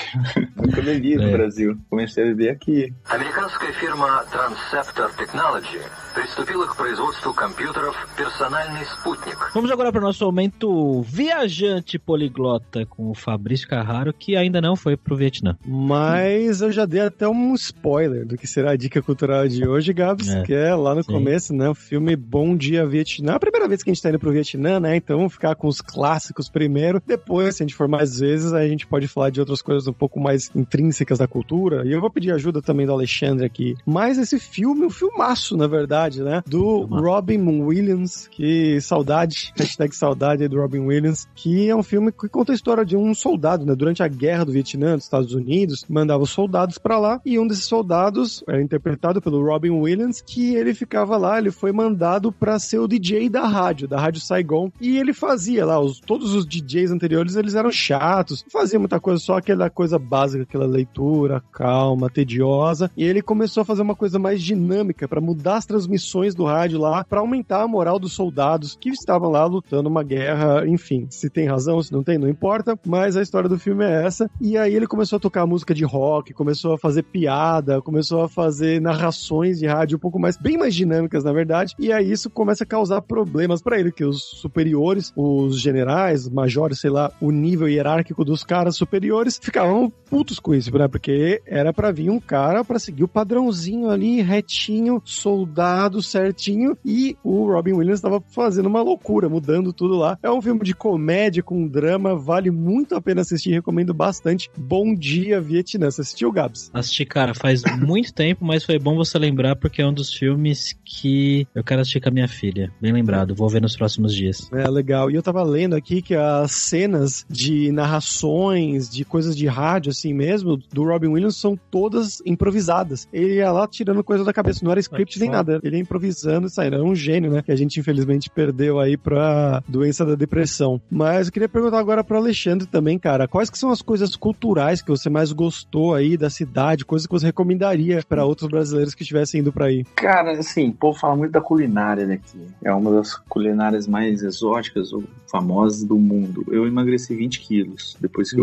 Nunca bebia no Brasil. Comecei a beber aqui. Американская фирма Transceptor Technology приступила к производству компьютеров «Персональный спутник». Vamos agora para o nosso momento viajante poliglota com o Fabrício Carraro, que ainda não foi pro Vietnã. Mas eu já dei até um spoiler do que será a dica cultural de hoje, Gabs, que é lá no começo, né, o filme Bom Dia Vietnã. É a primeira vez que a gente tá indo pro Vietnã, né, então vamos ficar com os clássicos primeiro. Depois, se a gente for mais vezes, aí a gente pode falar de outras coisas um pouco mais intrínsecas da cultura. E eu vou pedir ajuda também do Alexandre aqui. Mas esse filme, um filmaço, na verdade, né, do Robin Williams, que saudade, hashtag saudade aí do Robin Williams, que é um filme que conta a história de um soldado, né, durante a guerra do Vietnã, dos Estados Unidos, mandava os soldados pra lá, e um desses soldados era interpretado pelo Robin Williams, que ele ficava lá, ele foi mandado pra ser o DJ da Rádio Saigon, e ele fazia lá, todos os DJs anteriores, eles eram chatos, não fazia muita coisa, só aquela coisa básica, aquela leitura calma, tediosa, e ele começou a fazer uma coisa mais dinâmica, pra mudar as transmissões do rádio lá, pra aumentar a moral dos soldados que estavam lá lutando uma guerra, enfim, se tem razão, se não tem, não importa, mas a história do filme é essa, e aí ele começou a tocar música de rock, começou a fazer piada, começou a fazer narrações de rádio um pouco mais, bem mais dinâmicas, na verdade, e aí isso começa a causar problemas pra ele, que os superiores, os generais, majores, sei lá, o nível hierárquico dos caras superiores, ficavam putos com isso, né, porque era pra vir um cara pra seguir o padrãozinho ali, retinho, soldado, certinho, e o Robin Williams tava fazendo uma loucura, mudando tudo lá. É um filme de comédia com drama, vale muito a pena assistir, recomendo bastante. Bom Dia Vietnã. Você assistiu, Gabs? Assisti, cara, faz muito tempo, mas foi bom você lembrar, porque é um dos filmes que eu quero assistir com a minha filha. Bem lembrado, vou ver nos próximos dias. É, legal. E eu tava lendo aqui que as cenas de narrações, de coisas de rádio, assim mesmo, do Robin Williams são todas improvisadas. Ele ia lá tirando coisa da cabeça, não era script nem nada. Ele ia improvisando e saindo. Era um gênio, né? Que a gente infelizmente perdeu aí pra doença da depressão. Mas eu queria perguntar agora pro Alexandre também, cara, quais que são as coisas culturais que você mais gostou aí da cidade, coisas que você recomendaria pra outros brasileiros que estivessem indo pra aí? Cara, assim, o povo fala muito da culinária daqui. É uma das culinárias mais exóticas ou famosas do mundo. Eu emagreci 20 quilos depois que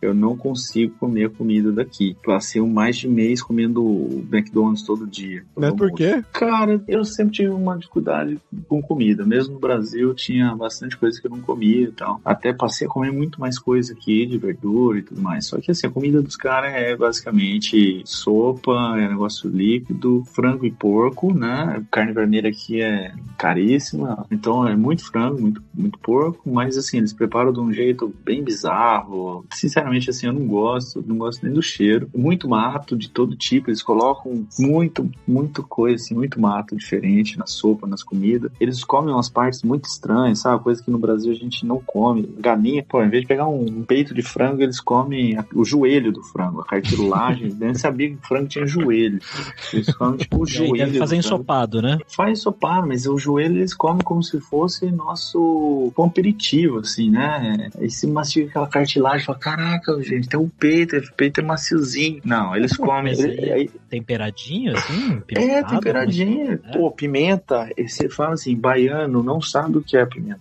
eu não consigo comer a comida daqui. Passei mais de mês comendo McDonald's todo dia. Mas por quê? Cara, eu sempre tive uma dificuldade com comida. Mesmo no Brasil tinha bastante coisa que eu não comia e tal. Até passei a comer muito mais coisa aqui, de verdura e tudo mais. Só que assim, a comida dos caras é basicamente sopa, é negócio líquido, frango e porco, né? Carne vermelha aqui é caríssima. Então é muito frango, muito porco, mas assim, eles preparam de um jeito bem bizarro. Sinceramente, assim, eu não gosto nem do cheiro. Muito mato de todo tipo, eles colocam muito coisa, assim, muito mato diferente na sopa, nas comidas. Eles comem umas partes muito estranhas, sabe? Coisa que no Brasil a gente não come. Galinha, pô, em vez de pegar um peito de frango, eles comem o joelho do frango, a cartilagem. Nem sabia que o frango tinha joelho. Eles comem, tipo, o joelho. Deve fazer ensopado, né? Faz ensopado, mas o joelho eles comem como se fosse nosso pão aperitivo, assim, né? Aí se mastiga aquela cartilagem e fala, caraca, gente, tem o peito é maciozinho. Não, eles comem... Temperadinho, assim? Temperadinho. Pô, pimenta, você fala assim, baiano não sabe o que é pimenta.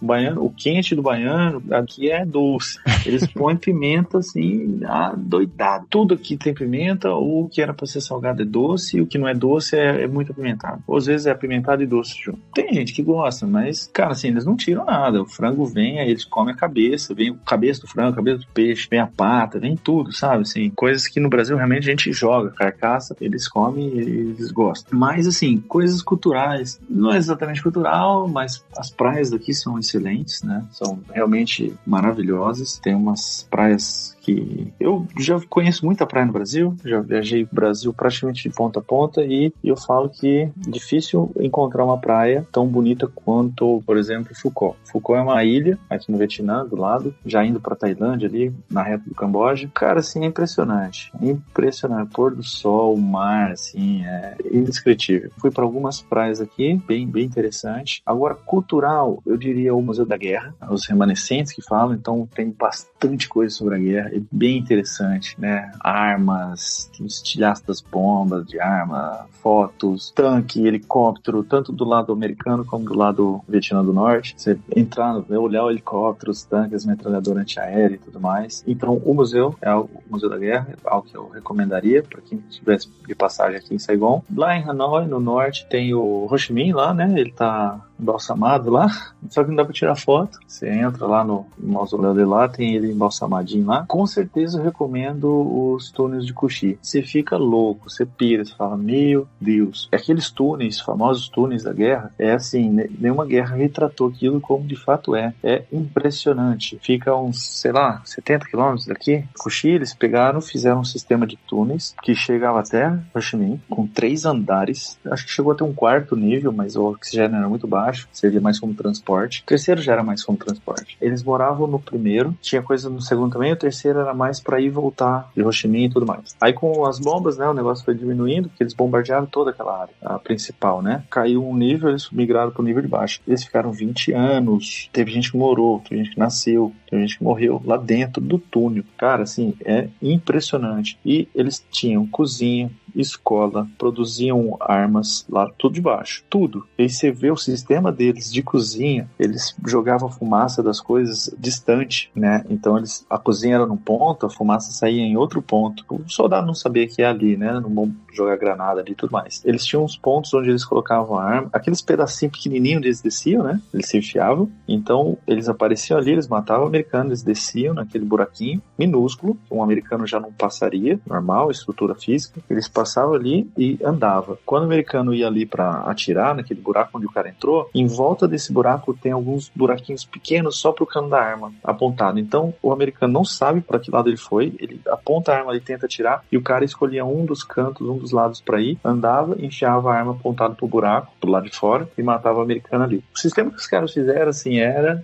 Baiano, o quente do baiano aqui é doce. Eles põem pimenta, assim, doidado. Tudo aqui tem pimenta, o que era pra ser salgado é doce, e o que não é doce é muito apimentado. Ou às vezes é apimentado e doce junto. Tem gente que gosta, mas, cara, assim, eles não tiram nada. O frango vem, aí eles comem a cabeça, vem a cabeça do frango, a cabeça do peixe, vem a pata, vem tudo, sabe? Assim, coisas que no Brasil realmente a gente joga, carcaça, eles comem e eles gostam. Mas Mas, assim, coisas culturais. Não é exatamente cultural, mas as praias daqui são excelentes, né? São realmente maravilhosas. Tem umas praias que eu já conheço muita praia no Brasil, já viajei o Brasil praticamente de ponta a ponta e eu falo que é difícil encontrar uma praia tão bonita quanto, por exemplo, Phuket. Phuket é uma ilha aqui no Vietnã, do lado, já indo pra Tailândia ali, na reta do Camboja. Cara, assim, é impressionante. Impressionante. Pôr do sol, o mar, assim, é indescritível. Fui para algumas praias aqui, bem interessante. Agora, cultural, eu diria o Museu da Guerra, os remanescentes que falam, então tem bastante coisa sobre a guerra. É bem interessante, né? Armas, estilhaço das bombas de arma, fotos, tanque, helicóptero, tanto do lado americano como do lado Vietnã do Norte. Você entrar, olhar o helicóptero, os tanques, metralhadora antiaérea e tudo mais. Então, o museu é o Museu da Guerra, é algo que eu recomendaria para quem estivesse de passagem aqui em Saigon. Lá em Hanoi, no norte, tem o Ho Chi Minh lá, né? Ele tá embalsamado lá, só que não dá pra tirar foto. Você entra lá no mausoléu dele lá, tem ele embalsamadinho lá. Com certeza eu recomendo os túneis de Cu Chi. Você fica louco, você pira, você fala, meu Deus. Aqueles túneis, famosos túneis da guerra, é assim, nenhuma guerra retratou aquilo como de fato é. É impressionante. Fica uns, sei lá, 70 quilômetros daqui. Cu Chi, eles pegaram, fizeram um sistema de túneis que chegava até Ho Chi Minh, com 3 andares. Acho que chegou até um 4º nível, mas o oxigênio era muito baixo. Servia mais como transporte. O terceiro já era mais como transporte. Eles moravam no primeiro, tinha coisa no segundo também, o terceiro era mais pra ir e voltar de Ho Chi Minh e tudo mais. Aí com as bombas, né, o negócio foi diminuindo, porque eles bombardearam toda aquela área, a principal, né? Caiu um nível, eles migraram pro nível de baixo. Eles ficaram 20 anos, teve gente que morou, teve gente que nasceu, teve gente que morreu lá dentro do túnel. Cara, assim, é impressionante. E eles tinham cozinha, escola, produziam armas lá, tudo de baixo, tudo. E aí você vê o sistema deles de cozinha, eles jogavam fumaça das coisas distante, né? Então a cozinha era num ponto, a fumaça saía em outro ponto. O soldado não sabia que ia ali, né? Não vão jogar granada ali e tudo mais. Eles tinham uns pontos onde eles colocavam a arma, aqueles pedacinhos pequenininhos onde eles desciam, né? Eles se enfiavam, então eles apareciam ali, eles matavam o americano, eles desciam naquele buraquinho minúsculo, um americano já não passaria, normal, estrutura física, eles passavam ali e andava. Quando o americano ia ali pra atirar naquele buraco onde o cara entrou, em volta desse buraco tem alguns buraquinhos pequenos só pro cano da arma apontado. Então o americano não sabe para que lado ele foi, ele aponta a arma e tenta atirar, e o cara escolhia um dos cantos, um dos lados para ir, andava, enfiava a arma apontada pro buraco, pro lado de fora, e matava o americano ali. O sistema que os caras fizeram assim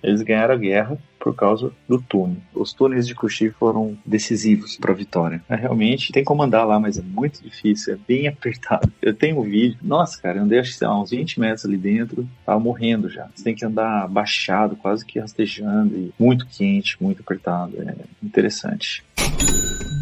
eles ganharam a guerra por causa do túnel. Os túneis de Cu Chi foram decisivos para a vitória. Realmente tem como andar lá, mas é muito difícil, é bem apertado. Eu tenho um vídeo, nossa, cara, eu andei acho que uns 20 metros ali dentro, tava morrendo já. Você tem que andar baixado, quase que rastejando, e muito quente, muito apertado. É interessante.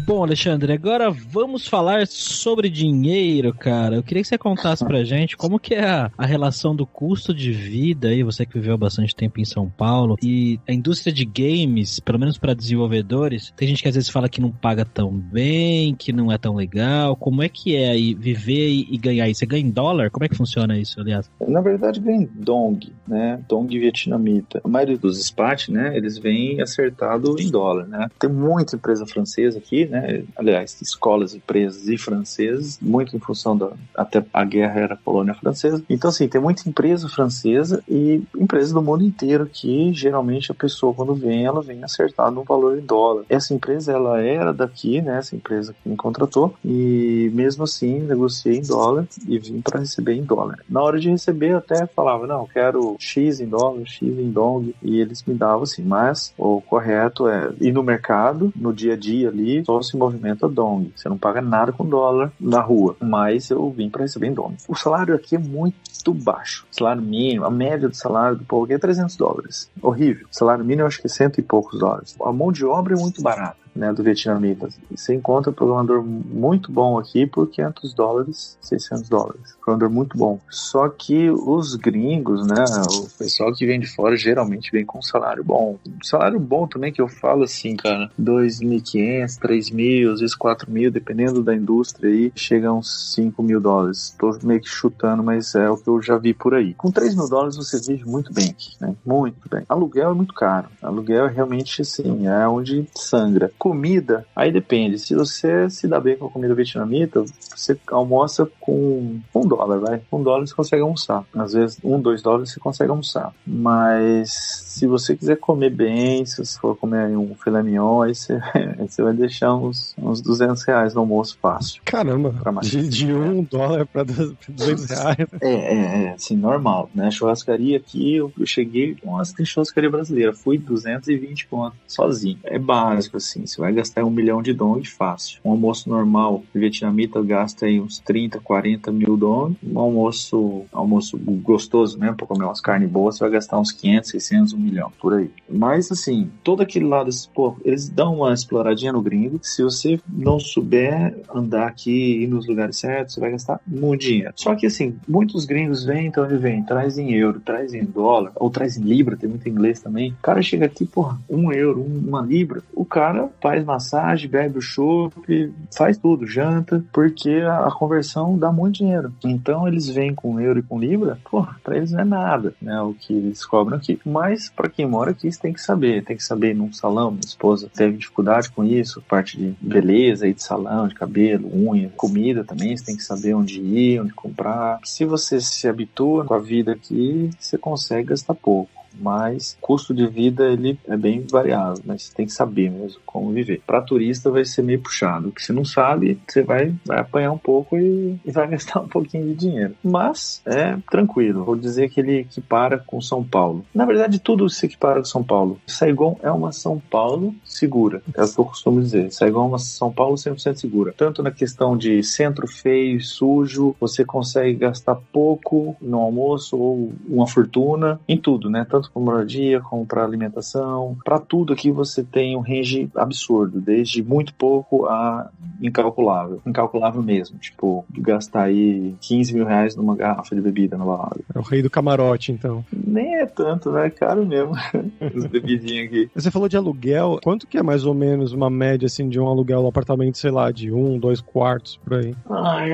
Bom, Alexandre, agora vamos falar sobre dinheiro, cara. Eu queria que você contasse pra gente como que é a relação do custo de vida aí, você que viveu bastante tempo em São Paulo, e a indústria de games, pelo menos para desenvolvedores, tem gente que às vezes fala que não paga tão bem, que não é tão legal. Como é que é aí viver e ganhar isso? Você ganha em dólar? Como é que funciona isso, aliás? Na verdade, ganha em dong, né? Dong vietnamita. A maioria dos SPAT, né, eles vêm acertado em dólar, né? Tem muita empresa francesa aqui, né? Aliás, escolas, empresas e franceses, muito em função até a guerra era colônia francesa. Então, assim, tem muita empresa francesa e empresas do mundo inteiro que, geralmente, a pessoa, quando vem, ela vem acertada no valor em dólar. Essa empresa, ela era daqui, né? Essa empresa que me contratou, e mesmo assim, negociei em dólar e vim para receber em dólar. Na hora de receber, eu até falava, não, quero X em dólar, X em dong, e eles me davam assim, mas o correto é ir no mercado, no dia a dia ali, só se movimenta dong. Você não paga nada com dólar na rua, mas eu vim para receber em dong. O salário aqui é muito baixo. O salário mínimo, a média do salário do povo aqui é $300. Horrível. O salário mínimo eu acho que é $100 e poucos. A mão de obra é muito barata, né, do vietnamita. Você encontra um programador muito bom aqui por $500, $600. Programador muito bom. Só que os gringos, né, o pessoal que vem de fora geralmente vem com um salário bom. Salário bom também que eu falo assim, cara, $2.500, $3.000, às vezes $4.000, dependendo da indústria aí, chega a uns $5.000. Tô meio que chutando, mas é o que eu já vi por aí. Com $3.000 você vive muito bem aqui, né? Muito bem. Aluguel é muito caro. Aluguel é realmente assim, é onde sangra. Comida, aí depende. Se você se dá bem com a comida vietnamita, você almoça com $1, vai. $1 você consegue almoçar. Às vezes, $2 você consegue almoçar. Mas se você quiser comer bem, se você for comer um filé mignon, aí você vai deixar uns R$200 no almoço fácil. Caramba, de $1 para R$200. Assim, normal, né? Churrascaria aqui, eu cheguei, nossa, tem churrascaria brasileira, fui 220 conto, sozinho. É básico, assim, você vai gastar $1 milhão de dong fácil. Um almoço normal, vietnamita gasta aí uns 30, 40 mil dong. Um almoço gostoso mesmo, pra comer umas carnes boas, você vai gastar uns 500, 600, $1 milhão, por aí. Mas, assim, todo aquele lado, pô, eles dão uma exploradinha no gringo. Se você não souber andar aqui e ir nos lugares certos, você vai gastar muito dinheiro. Só que, assim, muitos gringos vêm, então ele vem, traz em euro, traz em dólar, ou traz em libra, tem muito inglês também. O cara chega aqui, porra, €1, uma libra, o cara faz massagem, bebe o chopp, faz tudo, janta, porque a conversão dá muito dinheiro. Então eles vêm com euro e com libra, porra, pra eles não é nada, né, o que eles cobram aqui. Mas pra quem mora aqui, você tem que saber num salão. Minha esposa teve dificuldade com isso, parte de beleza e de salão, de cabelo, unha, comida também, você tem que saber onde ir, onde comprar. Se você se habitua com a vida aqui, você consegue gastar pouco. Mas custo de vida ele é bem variável, mas você tem que saber mesmo como viver. Para turista vai ser meio puxado, porque se não sabe, você vai apanhar um pouco e vai gastar um pouquinho de dinheiro. Mas é tranquilo, vou dizer que ele equipara com São Paulo. Na verdade, tudo se equipara com São Paulo. Saigon é uma São Paulo segura, é o que eu costumo dizer. Saigon é uma São Paulo 100% segura. Tanto na questão de centro feio, sujo, você consegue gastar pouco no almoço ou uma fortuna, em tudo, né? Tanto para moradia, como para alimentação, para tudo aqui você tem um range absurdo, desde muito pouco a incalculável mesmo, tipo, gastar aí R$15 mil numa garrafa de bebida na balada. É o rei do camarote, então. Nem é tanto, né? É caro mesmo, as bebidinhas aqui. Você falou de aluguel, quanto que é mais ou menos uma média, assim, de um aluguel no apartamento, sei lá, de 1, 2 quartos, por aí?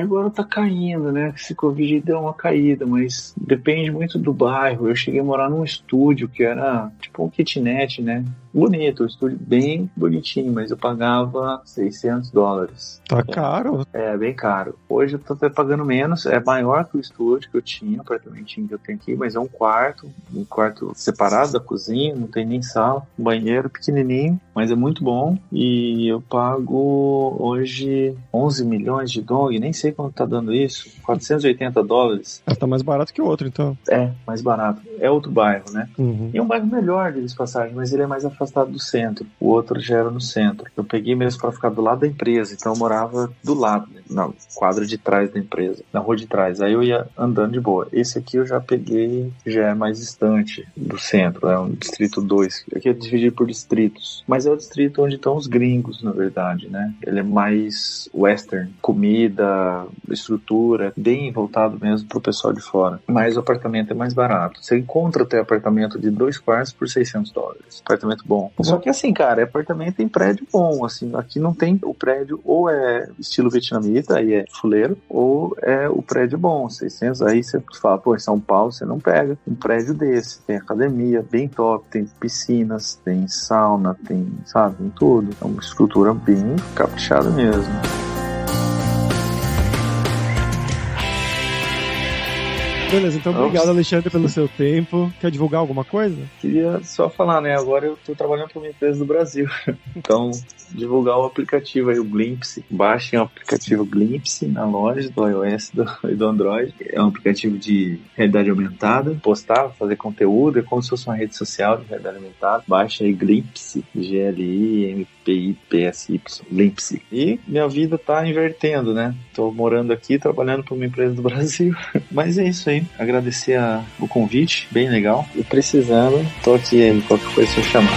Agora tá caindo, né? Esse Covid deu uma caída, mas depende muito do bairro. Eu cheguei a morar num estúdio que era tipo um kitnet, né? Bonito, um estúdio bem bonitinho, mas eu pagava $600. Tá caro. É, bem caro. Hoje eu tô até pagando menos, é maior que o estúdio que eu tinha, o apartamentinho que eu tenho aqui, mas é um quarto separado da cozinha, não tem nem sala, um banheiro pequenininho, mas é muito bom, e eu pago hoje 11 milhões de dong, nem sei quanto tá dando isso, $480. Tá mais barato que o outro, então. É, mais barato. É outro bairro, né? Uhum. E é um bairro melhor deles passagem, mas ele é mais afastado do centro. O outro já era no centro. Eu peguei mesmo para ficar do lado da empresa, então eu morava do lado, na quadra de trás da empresa, na rua de trás. Aí eu ia andando de boa. Esse aqui eu já peguei, já é mais distante do centro, é um distrito 2. Aqui é dividido por distritos, mas é o distrito onde estão os gringos, na verdade, né? Ele é mais western, comida, estrutura, bem voltado mesmo pro pessoal de fora. Mas o apartamento é mais barato. Você encontra até apartamento de 2 quartos por $600. Apartamento bom. Só que assim, cara, apartamento em prédio bom, assim, aqui não tem o prédio, ou é estilo vietnamita, aí é fuleiro, ou é o prédio bom, 600, aí você fala, pô, em São Paulo você não pega um prédio desse, tem academia bem top, tem piscinas, tem sauna, tem, sabe, tem tudo. É uma estrutura bem caprichada mesmo. Beleza, então obrigado, Alexandre, pelo seu tempo. Quer divulgar alguma coisa? Queria só falar, né? Agora eu tô trabalhando para uma empresa do Brasil. Então, divulgar o aplicativo aí, o Glimpse. Baixem o aplicativo Glimpse na loja do iOS e do Android. É um aplicativo de realidade aumentada. Postar, fazer conteúdo, é como se fosse uma rede social de realidade aumentada. Baixa aí Glimpse, Glimpsy, Glimpse. E minha vida tá invertendo, né? Tô morando aqui, trabalhando para uma empresa do Brasil. Mas é isso aí. Agradecer o convite, bem legal. E precisando, tô aqui, qualquer coisa se eu chamar.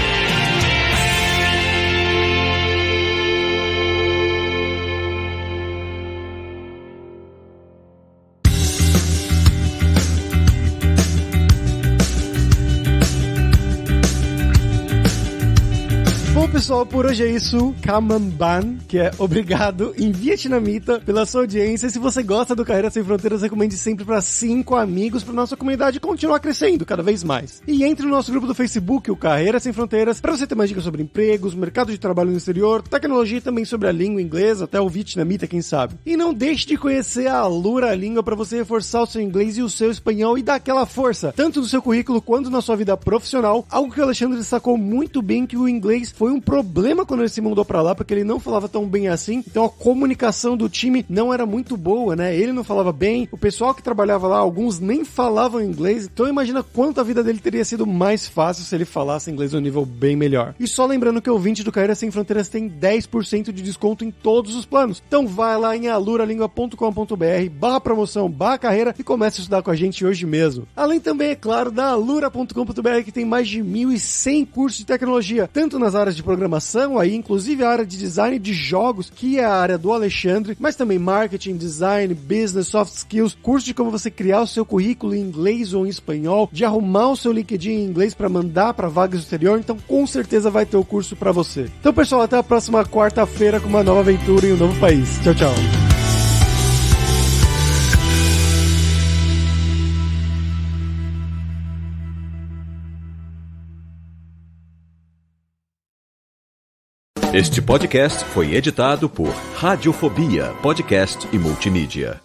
pessoal, por hoje é isso. Cam Ban, que é obrigado em vietnamita pela sua audiência. Se você gosta do Carreira Sem Fronteiras, recomende sempre para 5 amigos para nossa comunidade continuar crescendo cada vez mais. E entre no nosso grupo do Facebook, o Carreira Sem Fronteiras, para você ter mais dicas sobre empregos, mercado de trabalho no exterior, tecnologia e também sobre a língua inglesa, até o vietnamita, quem sabe. E não deixe de conhecer a Alura Língua para você reforçar o seu inglês e o seu espanhol e dar aquela força, tanto no seu currículo quanto na sua vida profissional. Algo que o Alexandre destacou muito bem, que o inglês foi um problema quando ele se mudou pra lá, porque ele não falava tão bem assim, então a comunicação do time não era muito boa, né? Ele não falava bem, o pessoal que trabalhava lá, alguns nem falavam inglês, então imagina quanto a vida dele teria sido mais fácil se ele falasse inglês a um nível bem melhor. E só lembrando que o ouvinte do Carreira Sem Fronteiras tem 10% de desconto em todos os planos, então vai lá em aluralingua.com.br/promoção/carreira e comece a estudar com a gente hoje mesmo. Além também, é claro, da alura.com.br, que tem mais de 1.100 cursos de tecnologia, tanto nas áreas de programação, aí inclusive a área de design de jogos, que é a área do Alexandre, mas também marketing, design, business, soft skills, curso de como você criar o seu currículo em inglês ou em espanhol, de arrumar o seu LinkedIn em inglês para mandar para vagas do exterior, então com certeza vai ter o curso para você. Então, pessoal, até a próxima quarta-feira com uma nova aventura em um novo país. Tchau, tchau. Este podcast foi editado por Radiofobia, podcast e multimídia.